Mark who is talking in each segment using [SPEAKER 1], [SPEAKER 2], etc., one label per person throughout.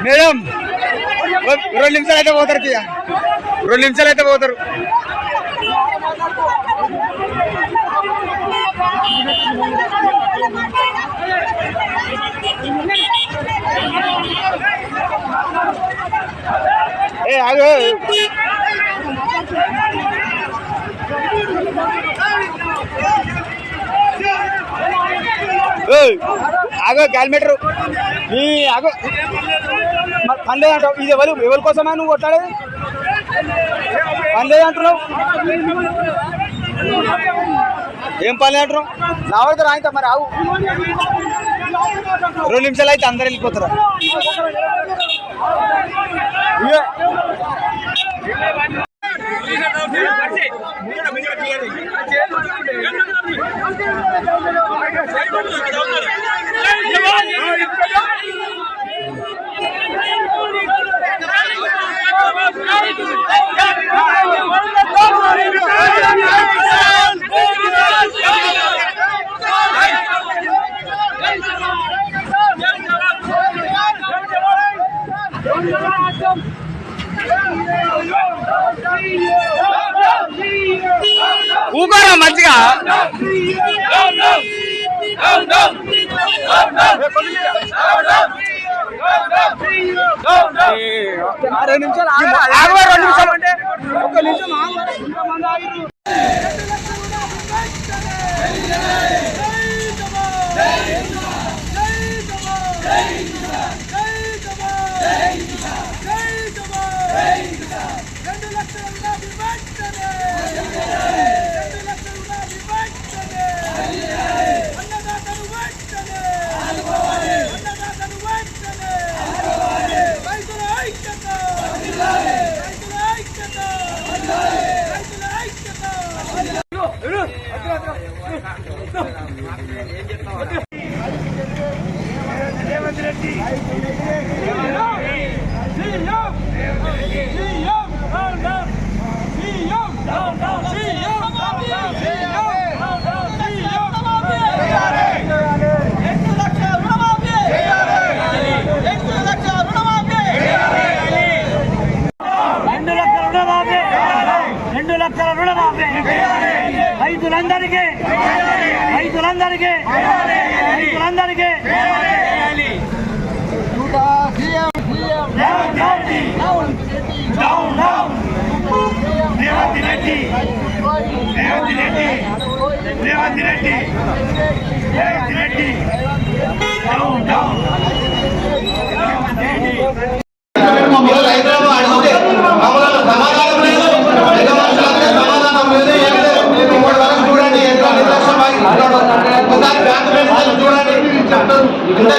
[SPEAKER 1] Madam 2 నిమిషాలు అయితే పోతారు 2 నిమిషాలు అయితే పోతారు. ఆగో ఆగో క్యాల్మీటర్ నీ ఆగో పని లేదంటావు. ఇది ఎవరి కోసమే నువ్వు కొట్లాడేది? పని లేదంటున్నావు. ఏం పని లేదంటున్నావు? రావద్దు రాయితా మరి ఆవు. 2 నిమిషాలు అయితే అందరు వెళ్ళిపోతారు. ఊకోరా మంచిగా. 2 నిమిషాలు అంటే 1 నిమిషం రైతులందరికీ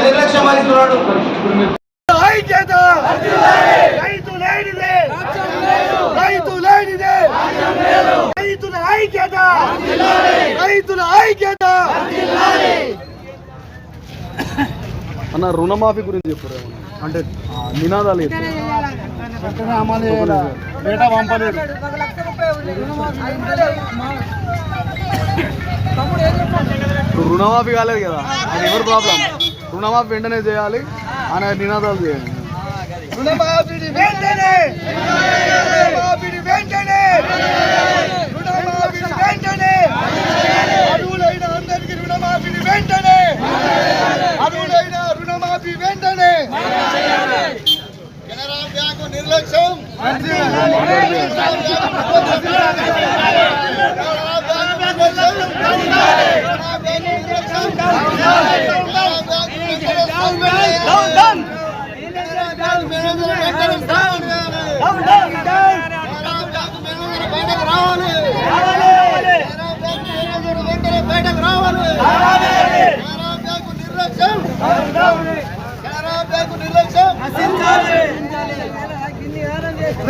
[SPEAKER 1] నిర్లక్ష్యం వహిస్తున్నాడు.
[SPEAKER 2] అన్న రుణమాఫీ గురించి చెప్పారు అంటే నినాదాలు రుణమాఫీ కాలేదు కదా, అది ఎవరు ప్రాబ్లం? రుణమాఫీ వెంటనే చేయాలి అనే నినాదాలు చేయాలి.
[SPEAKER 1] రుణమాఫీ వెంటనే, రుణమాఫీ వెంటనే, రుణమాఫీ వెంటనే, అర్హులైన అందరికీ రుణమాఫీ వెంటనే, అర్హులైన రుణమాఫీ వెంటనే. కెనరా బ్యాంకు నిర్లక్ష్యం,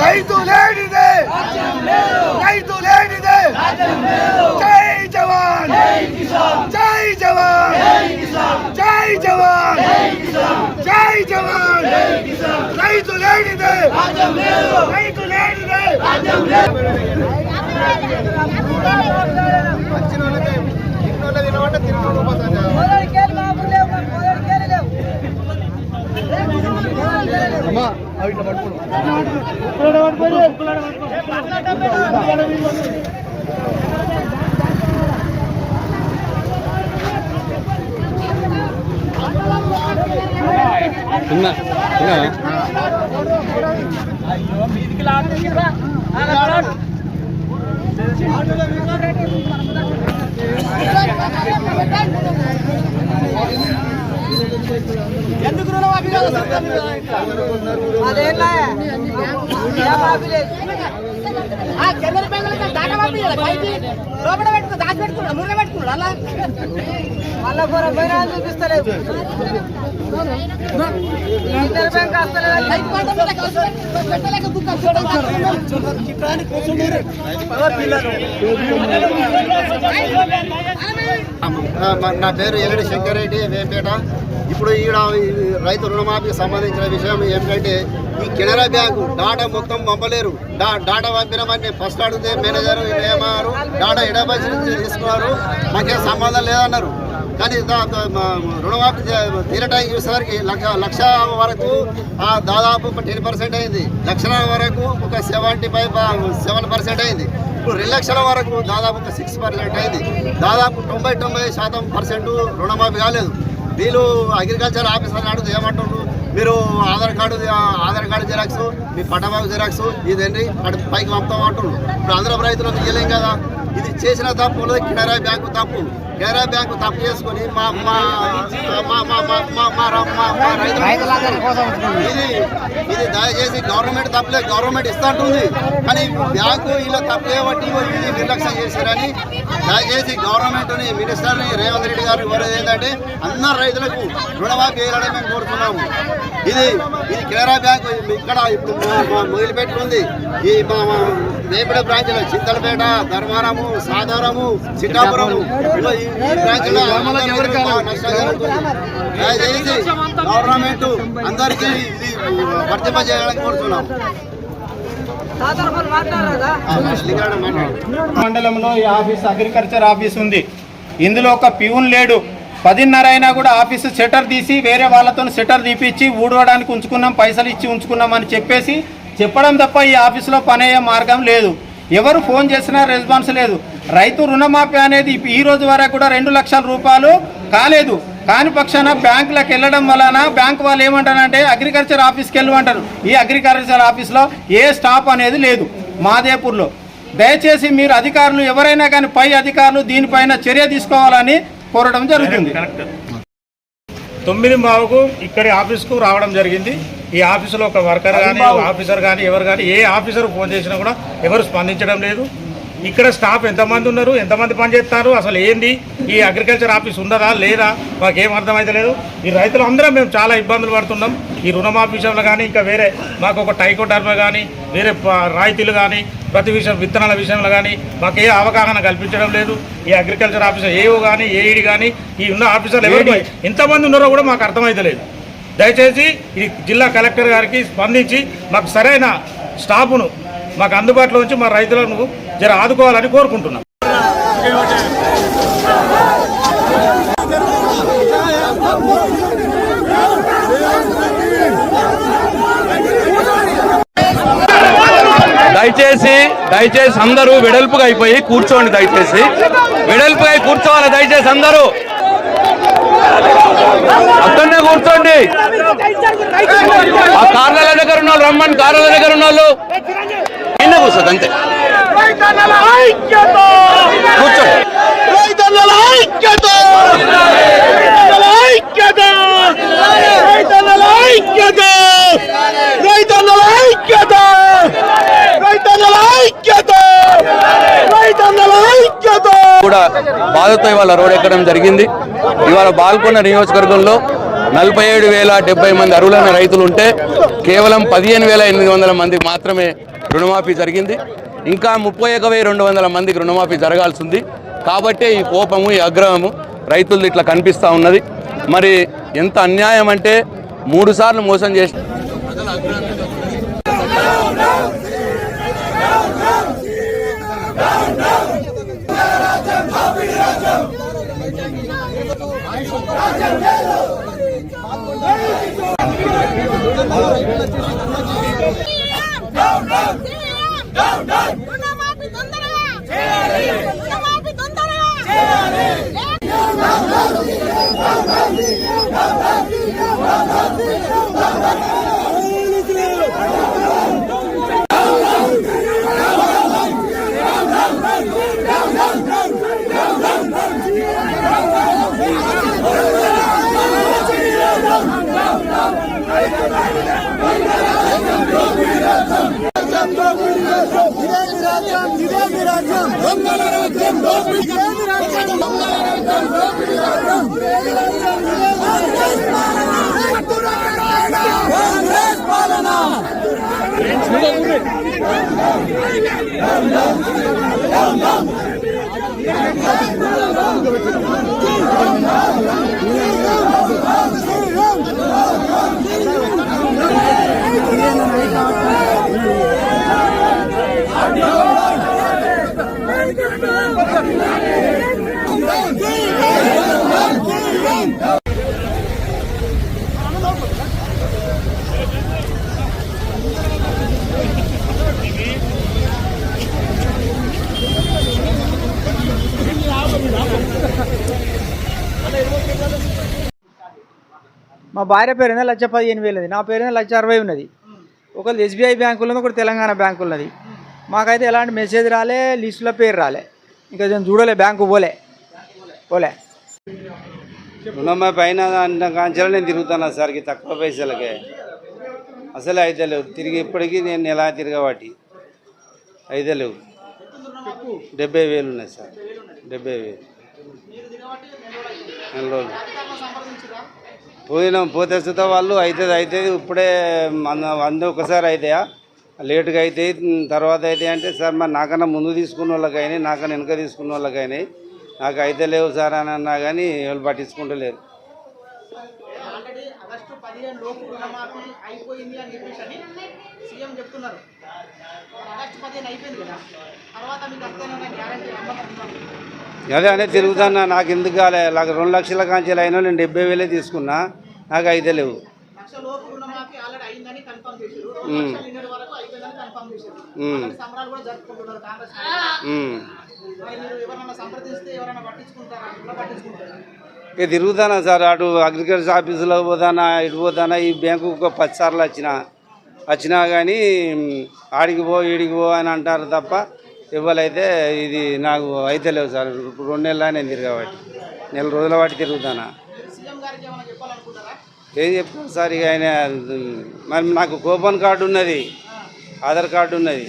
[SPEAKER 1] రైతు లేనిదే, రైతు లేనిదే. జై జవాన్, జై జవాన్, జై జవాన్, జై జవాన్. రైతు లేనిదే, రైతు లేనిదే.
[SPEAKER 2] అమ్మా అవి ఇట్లా పట్టుకోడు
[SPEAKER 3] ఎందుకు రుణమాఫీ కాదు అదేనా కెమెరా బ్యాంకులకి డాటా పంపించాలి పైకి లోపల పెట్టుకో దాచి పెట్టుకున్నాడు ముళ్ళ పెట్టుకున్నాడు అలా మళ్ళా కూర పైన చూపిస్తలేదు బ్యాంక్
[SPEAKER 4] నా పేరు ఎల్లడి శంకరెడ్డి వేంపేట. ఇప్పుడు ఈడ రైతు రుణమాఫీకి సంబంధించిన విషయం ఏమిటంటే ఈ కెనరా బ్యాంకు డాటా మొత్తం పంపలేరు. డాటా పంపినామని ఫస్ట్ అడిగితే మేనేజర్ ఏమన్నారు, డాటా ఎడబడి నుంచి తీసుకున్నారు, మాకేం సంబంధం లేదన్నారు. కానీ రుణమాఫీ తీరటానికి చూసేసరికి లక్ష వరకు దాదాపు 10% అయింది, లక్షల వరకు ఒక 7% అయింది. ఇప్పుడు 2 లక్షల వరకు దాదాపు ఒక 6% అయింది. దాదాపు 90% రుణమాఫీ కాలేదు. వీళ్ళు అగ్రికల్చర్ ఆఫీసర్ అడిగితే ఏమంటున్నారు, మీరు ఆధార్ కార్డు జిరాక్స్, మీ పట్టబాబు జిరాక్స్ ఇదండి పైకి పంపుతాం అంటున్నారు. ఇప్పుడు అందరూ రైతులకు ఇవ్వలేం కదా. ఇది చేసిన తప్పు కెనరా బ్యాంకు తప్పు. కెనరా బ్యాంకు తప్పు చేసుకుని ఇది దయచేసి గవర్నమెంట్ తప్పులే, గవర్నమెంట్ ఇస్తుంటుంది. కానీ బ్యాంకు ఇలా తప్పులే బట్టి ఇది నిర్లక్ష్యం చేశారని దయచేసి గవర్నమెంట్ని, మినిస్టర్ని, రేవంత్ రెడ్డి గారు కోరేది ఏంటంటే అందరు రైతులకు రుణమాఫీ వేయాలని మేము కోరుతున్నాము. ఇది కెనరా బ్యాంకు ఇక్కడ ఇప్పుడు మొదలుపెట్టుకుంది. ఈ రేపడ బ్రాంచ్లో చింతలపేట, ధర్మారము, సాధారము, చిట్టాపురము ఈ బ్రాంచ్లో దయచేసి గవర్నమెంట్ అందరికీ ఇది వర్తింపజేయాలని కోరుతున్నాము.
[SPEAKER 5] మండలంలో ఈ ఆఫీస్ అగ్రికల్చర్ ఆఫీస్ ఉంది. ఇందులో ఒక ప్యూన్ లేడు. 10:30 అయినా కూడా ఆఫీసు షట్టర్ తీసి వేరే వాళ్ళతో షట్టర్ తీపిచ్చి ఊడవడానికి ఉంచుకున్నాం, పైసలు ఇచ్చి ఉంచుకున్నాం అని చెప్పడం తప్ప ఈ ఆఫీసులో పని అయ్యే మార్గం లేదు. ఎవరు ఫోన్ చేసినా రెస్పాన్స్ లేదు. రైతు రుణమాఫీ అనేది ఈ రోజు వరకు కూడా 2 లక్షల రూపాయలు కాలేదు. కాని పక్షాన బ్యాంకులకు వెళ్ళడం వలన బ్యాంకు వాళ్ళు ఏమంటారంటే అగ్రికల్చర్ ఆఫీస్కి వెళ్ళమంటారు. ఈ అగ్రికల్చర్ ఆఫీస్లో ఏ స్టాఫ్ అనేది లేదు మాదేపూర్లో. దయచేసి మీరు అధికారులు ఎవరైనా కానీ పై అధికారులు దీనిపైన చర్య తీసుకోవాలని కోరడం జరుగుతుంది.
[SPEAKER 6] 9:15కు ఇక్కడి ఆఫీస్కు రావడం జరిగింది. ఈ ఆఫీసులో ఒక వర్కర్ కానీ, ఆఫీసర్ కానీ, ఎవరు కానీ ఏ ఆఫీసర్ ఫోన్ చేసినా కూడా ఎవరు స్పందించడం లేదు. ఇక్కడ స్టాఫ్ ఎంతమంది ఉన్నారు, ఎంతమంది పనిచేస్తారు, అసలు ఏంది ఈ అగ్రికల్చర్ ఆఫీస్ ఉన్నదా లేదా మాకేం అర్థమైతే లేదు. ఈ రైతులు అందరం మేము చాలా ఇబ్బందులు పడుతున్నాం. ఈ రుణమాఫీ విషయంలో కానీ, ఇంకా వేరే మాకు ఒక టైకోడర్మా కానీ, వేరే రాయితీలు కానీ, ప్రతి విషయం విత్తనాల విషయంలో కానీ మాకు ఏ అవగాహన కల్పించడం లేదు. ఈ అగ్రికల్చర్ ఆఫీసర్ ఏఓ కానీ, ఏఈడి కానీ, ఈ ఉన్న ఆఫీసర్లు ఎవరు ఎంతమంది ఉన్నారో కూడా మాకు అర్థమైతే లేదు. దయచేసి ఈ జిల్లా కలెక్టర్ గారికి స్పందించి మాకు సరైన స్టాఫ్ను మాకు అందుబాటులో ఉంచి మా రైతులను జర ఆదుకోవాలని కోరుకుంటున్నాం.
[SPEAKER 7] దయచేసి అందరూ వెడల్పుగా అయిపోయి కూర్చోండి. దయచేసి వెడల్పుగా కూర్చోవాలి. దయచేసి అందరూ అక్కడనే కూర్చోండి. ఆ కార్ల దగ్గర ఉన్న వాళ్ళు రమ్మని, కార్ల దగ్గర ఉన్న వాళ్ళు కింద కూర్చోండి అంతే. కూర్చోండి. కూడా బాధతో ఇవాళ రోడ్ ఎక్కడం జరిగింది. ఇవాళ బాల్కొండ నియోజకవర్గంలో 47,070 మంది అర్హులైన రైతులు ఉంటే కేవలం 15,800 మందికి మాత్రమే రుణమాఫీ జరిగింది. ఇంకా 31,200 మందికి రుణమాఫీ జరగాల్సి ఉంది. కాబట్టి ఈ కోపము, ఈ ఆగ్రహము రైతులు ఇట్లా కనిపిస్తూ ఉన్నది. మరి ఎంత అన్యాయం అంటే 3 సార్లు మోసం చేసి
[SPEAKER 1] మా భార్య పేరు 1,15,000 నా పేరు 1,60,000 ఉన్నది. ఒకటి SBI బ్యాంకులో ఉంది, ఒకటి తెలంగాణ బ్యాంకులో ఉన్నది. మాకైతే ఎలాంటి మెసేజ్ రాలే, లిస్టులో పేరు రాలే. ఇంకా నేను చూడలే, బ్యాంకు పోలే.
[SPEAKER 8] రుణమా పైన కాంచెలు నేను తిరుగుతాను సార్కి తక్కువ పైసలకే అసలే అయితే లేవు. తిరిగి ఇప్పటికీ నేను ఎలా తిరగబట్టి అయితే లేవు. 70,000 ఉన్నాయి సార్. 70,000 నెల రోజులు పోతే సుతా వాళ్ళు అవుతుంది ఇప్పుడే ఒకసారి అవుతాయా, లేటుగా అవుతాయి, తర్వాత అవుతాయి అంటే సార్ మరి నాకన్నా ముందు తీసుకున్న వాళ్ళకైనా నాకన్నా వెనక తీసుకున్న వాళ్ళకైనా నాకు అయితే లేవు సార్ అని అన్నా కానీ వాళ్ళు పట్టించుకుంటలేరు. అదే అనేది తిరుగుతున్నా. నాకు ఎందుకు కాలే, నాకు 2 లక్షల కాంచెలు అయినా నేను 70,000 తీసుకున్నా, నాకు అయితే లేవు. ఇక తిరుగుతానా సార్, అటు అగ్రికల్చర్ ఆఫీసులో పోతానా, ఇటు పోతానా. ఈ బ్యాంకు 10 సార్లు వచ్చినా కానీ ఆడికి పో ఈడికి పో అని అంటారు తప్ప ఇవ్వలైతే ఇది నాకు అయితే లేవు సార్. ఇప్పుడు 2 నెలలు నేను తిరగబట్టి, నెల రోజుల బట్టి తిరుగుతానా. ఏం చెప్తాను సార్, ఇక ఆయన మరి నాకు కూపన్ కార్డు ఉన్నది, ఆధార్ కార్డు ఉన్నది.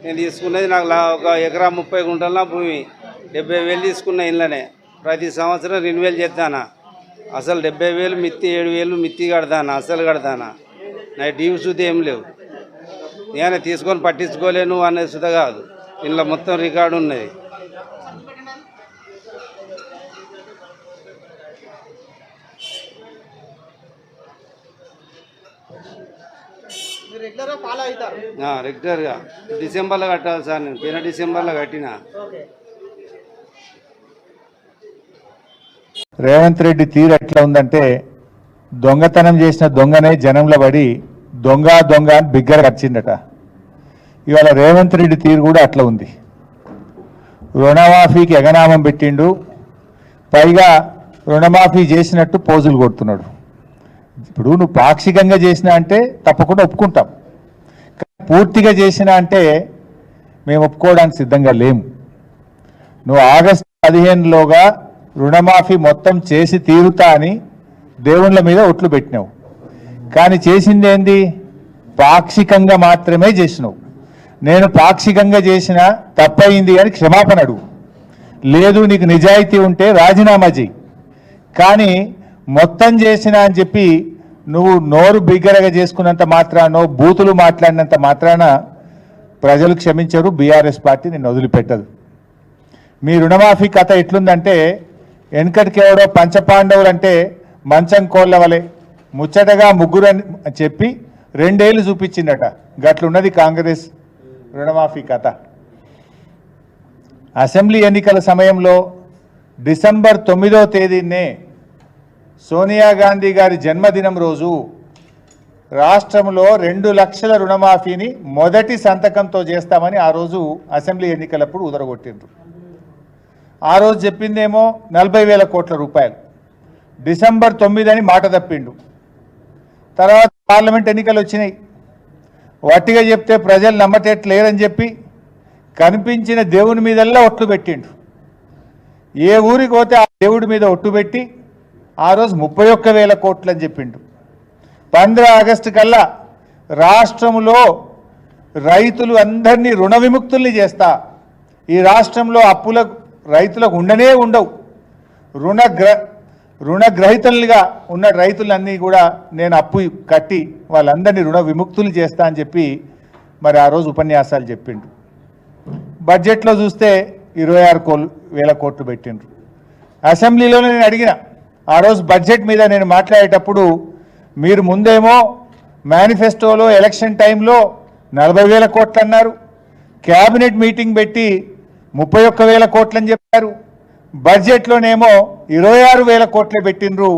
[SPEAKER 8] నేను తీసుకున్నది నాకు ఒక ఎకరా 30 గుంటల నా భూమి, 70,000 తీసుకున్న ఇళ్ళనే. ప్రతి సంవత్సరం రెన్యువల్ చేస్తానా. అసలు 70,000 మిత్తి, 7,000 మిత్తి కడతానా, అసలు కడతానా. నా డ్యూస్ సుత ఏం లేవు. నేను తీసుకొని పట్టించుకోలేను అనేది సుత కాదు, ఇంట్లో మొత్తం రికార్డు ఉన్నది. రెగ్యులర్గా డిసెంబర్లో కట్టాలి సార్. నేను పోయిన డిసెంబర్లో కట్టినా.
[SPEAKER 9] రేవంత్ రెడ్డి తీరు ఎట్లా ఉందంటే, దొంగతనం చేసిన దొంగనే జనంలో పడి దొంగ అని బిగ్గరగా వచ్చిందట. ఇవాళ రేవంత్ రెడ్డి తీరు కూడా అట్లా ఉంది. రుణమాఫీకి ఎగనామం పెట్టిండు, పైగా రుణమాఫీ చేసినట్టు పోజులు కొడుతున్నాడు. ఇప్పుడు నువ్వు పాక్షికంగా చేసినా అంటే తప్పకుండా ఒప్పుకుంటాం, పూర్తిగా చేసినా అంటే మేము ఒప్పుకోవడానికి సిద్ధంగా లేము. నువ్వు ఆగస్టు 15లోగా రుణమాఫీ మొత్తం చేసి తీరుతా అని దేవుళ్ళ మీద ఒట్లు పెట్టినావు. కానీ చేసింది ఏంది? పాక్షికంగా మాత్రమే చేసినావు. నేను పాక్షికంగా చేసిన తప్పయింది అని క్షమాపణ అడుగు. లేదు నీకు నిజాయితీ ఉంటే రాజీనామా చేయి. కానీ మొత్తం చేసిన అని చెప్పి నువ్వు నోరు బిగ్గరగా చేసుకున్నంత మాత్రానో, బూతులు మాట్లాడినంత మాత్రాన ప్రజలు క్షమించరు, బీఆర్ఎస్ పార్టీ నిన్ను వదిలిపెట్టదు. మీ రుణమాఫీ కథ ఎట్లుందంటే, వెనకటికి ఎవడో పంచపాండవులు అంటే మంచం కోళ్ళ వలె ముచ్చటగా ముగ్గురు అని చెప్పి 2 ఏళ్ళు చూపించిందట. గట్లున్నది కాంగ్రెస్ రుణమాఫీ కథ. అసెంబ్లీ ఎన్నికల సమయంలో డిసెంబర్ 9వ తేదీనే సోనియా గాంధీ గారి జన్మదినం రోజు రాష్ట్రంలో 2 లక్షల రుణమాఫీని మొదటి సంతకంతో చేస్తామని ఆ రోజు అసెంబ్లీ ఎన్నికలప్పుడు ఉదరగొట్టిండ్రు. ఆ రోజు చెప్పిందేమో 40,000 కోట్ల రూపాయలు. డిసెంబర్ 9 అని మాట తప్పిండు. తర్వాత పార్లమెంట్ ఎన్నికలు వచ్చినాయి. వట్టిగా చెప్తే ప్రజలు నమ్మటట్లేరని చెప్పి కనిపించిన దేవుని మీదల్లా ఒట్లు పెట్టిండు. ఏ ఊరికి పోతే ఆ దేవుడి మీద ఒట్టు పెట్టి ఆ రోజు 31,000 కోట్లు అని చెప్పిండు. 15 ఆగస్టు కల్లా రాష్ట్రంలో రైతులు అందరినీ రుణ విముక్తుల్ని చేస్తా, ఈ రాష్ట్రంలో అప్పుల రైతులకు ఉండనే ఉండవు, రుణగ్రహీతలుగా ఉన్న రైతులన్నీ కూడా నేను అప్పు కట్టి వాళ్ళందరినీ రుణ విముక్తులు చేస్తా అని చెప్పి మరి ఆ రోజు ఉపన్యాసాలు చెప్పిండు. బడ్జెట్లో చూస్తే 26,000 కోట్లు పెట్టిండ్రు. అసెంబ్లీలోనే నేను అడిగిన, ఆ రోజు బడ్జెట్ మీద నేను మాట్లాడేటప్పుడు మీరు ముందేమో మేనిఫెస్టోలో ఎలక్షన్ టైంలో 40,000 కోట్లు అన్నారు, క్యాబినెట్ మీటింగ్ పెట్టి 31,000 కోట్లు అని చెప్పారు, బడ్జెట్లోనేమో 26,000 కోట్లే పెట్టినరు.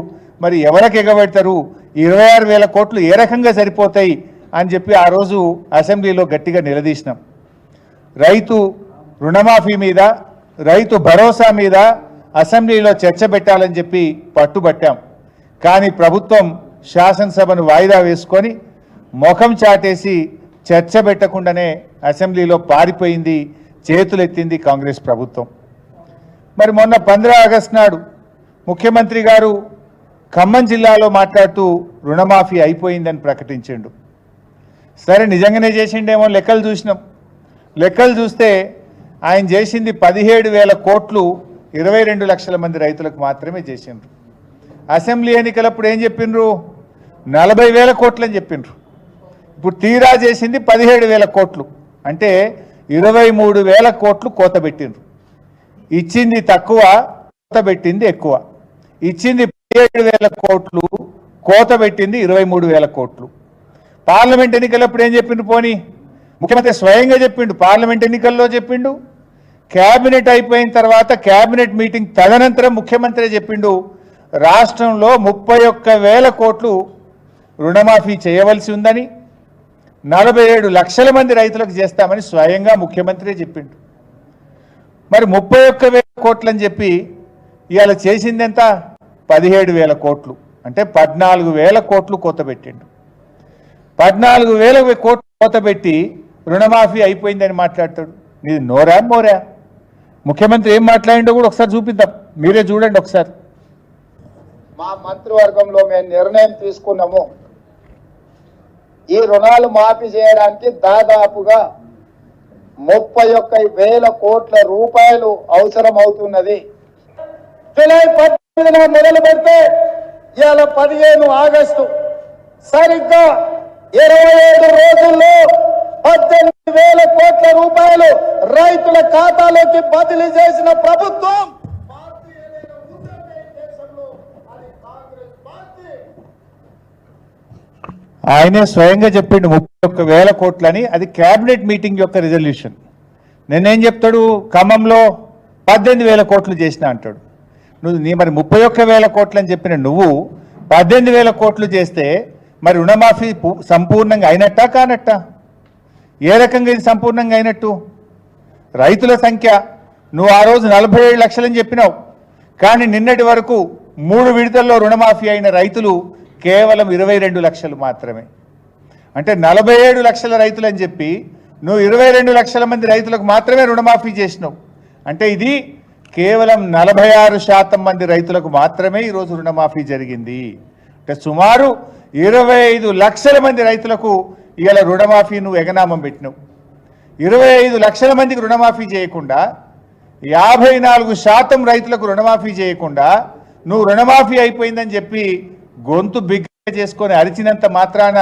[SPEAKER 9] మరి ఎవరికి ఎగబెడతారు? 26,000 కోట్లు ఏ రకంగా సరిపోతాయి అని చెప్పి ఆ రోజు అసెంబ్లీలో గట్టిగా నిలదీసినాం. రైతు రుణమాఫీ మీద, రైతు భరోసా మీద అసెంబ్లీలో చర్చ పెట్టాలని చెప్పి పట్టుబట్టాం. కానీ ప్రభుత్వం శాసనసభను వాయిదా వేసుకొని ముఖం చాటేసి చర్చ పెట్టకుండానే అసెంబ్లీలో పారిపోయింది, చేతులెత్తింది కాంగ్రెస్ ప్రభుత్వం. మరి మొన్న 15 ఆగస్టు నాడు ముఖ్యమంత్రి గారు ఖమ్మం జిల్లాలో మాట్లాడుతూ రుణమాఫీ అయిపోయిందని ప్రకటించిండు. సరే నిజంగానే చేసిండేమో లెక్కలు చూసినాం. లెక్కలు చూస్తే ఆయన చేసింది 17,000 కోట్లు 22 లక్షల మంది రైతులకు మాత్రమే చేసిండ్రు. అసెంబ్లీ ఎన్నికలప్పుడు ఏం చెప్పిండ్రు? 40,000 కోట్లు అని చెప్పిండ్రు. ఇప్పుడు తీరా చేసింది 17,000 కోట్లు, అంటే 23,000 కోట్లు కోత పెట్టిండ్రు. ఇచ్చింది తక్కువ, కోత పెట్టింది ఎక్కువ. ఇచ్చింది 17,000 కోట్లు, కోత పెట్టింది 23,000 కోట్లు. పార్లమెంట్ ఎన్నికలప్పుడు ఏం చెప్పిండు? పోనీ ముఖ్యమంత్రి స్వయంగా చెప్పిండు, పార్లమెంట్ ఎన్నికల్లో చెప్పిండు, క్యాబినెట్ అయిపోయిన తర్వాత క్యాబినెట్ మీటింగ్ తదనంతరం ముఖ్యమంత్రి చెప్పిండు రాష్ట్రంలో 31,000 కోట్లు రుణమాఫీ చేయవలసి ఉందని, 47 లక్షల మంది రైతులకు చేస్తామని స్వయంగా ముఖ్యమంత్రి చెప్పిండు. మరి 31,000 కోట్లు అని చెప్పి ఇవాళ చేసింది ఎంత? 17,000 కోట్లు, అంటే 14,000 కోట్లు కోత పెట్టిండు. 14,000 కోట్లు కోత పెట్టి రుణమాఫీ అయిపోయిందని మాట్లాడతాడు. నీది నోరా మోరా? ముఖ్యమంత్రి ఏం మాట్లాడిండో కూడా ఒకసారి చూపిద్దాం, మీరే చూడండి ఒకసారి.
[SPEAKER 10] మా మంత్రివర్గంలో మేము నిర్ణయం తీసుకున్నాము, ఈ రుణాలు మాఫీ చేయడానికి దాదాపుగా 31,000 కోట్ల రూపాయలు అవసరం అవుతున్నది. జూలై 18న మొదలు పెడితే ఇవాళ 15 ఆగస్టు, సరిగ్గా 27 రోజుల్లో 18,000 కోట్ల రూపాయలు రైతుల ఖాతాలోకి బదిలీ చేసిన ప్రభుత్వం
[SPEAKER 9] ఆయనే స్వయంగా చెప్పిండు 31,000 కోట్లని. అది క్యాబినెట్ మీటింగ్ యొక్క రిజల్యూషన్. నేనేం చెప్తాడు? ఖమ్మంలో 18,000 కోట్లు చేసిన అంటాడు. నువ్వు మరి 31,000 కోట్లు అని చెప్పిన నువ్వు 18,000 కోట్లు చేస్తే మరి రుణమాఫీ సంపూర్ణంగా అయినట్టా కానట్టా? ఏ రకంగా ఇది సంపూర్ణంగా అయినట్టు? రైతుల సంఖ్య నువ్వు ఆ రోజు 47 లక్షలని చెప్పినావు, కానీ నిన్నటి వరకు 3 విడతల్లో రుణమాఫీ అయిన రైతులు కేవలం 22 లక్షలు మాత్రమే. అంటే 47 లక్షల రైతులు అని చెప్పి నువ్వు 22 లక్షల మంది రైతులకు మాత్రమే రుణమాఫీ చేసినావు. అంటే ఇది కేవలం 46% మంది రైతులకు మాత్రమే ఈరోజు రుణమాఫీ జరిగింది. అంటే సుమారు 25 లక్షల మంది రైతులకు ఇవాళ రుణమాఫీ నువ్వు ఎగనామం పెట్టినావు. 25 లక్షల మందికి రుణమాఫీ చేయకుండా 54% రైతులకు రుణమాఫీ చేయకుండా నువ్వు రుణమాఫీ అయిపోయిందని చెప్పి గొంతు బిగ్గ చేసుకొని అరిచినంత మాత్రాన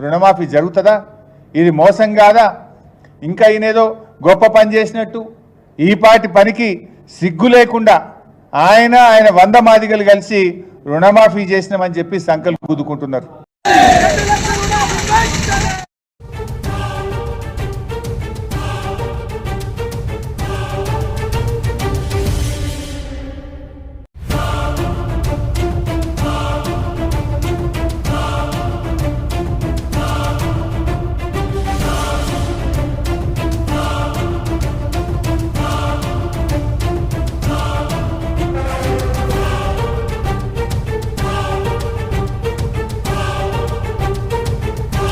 [SPEAKER 9] రుణమాఫీ జరుగుతుందా? ఇది మోసం కాదా? ఇంకా ఈయనేదో గొప్ప పని చేసినట్టు ఈ పాటి పనికి సిగ్గు లేకుండా ఆయన 100 మాదిగలు కలిసి రుణమాఫీ చేసినామని చెప్పి సంకల్పం కుదుకుంటున్నారు.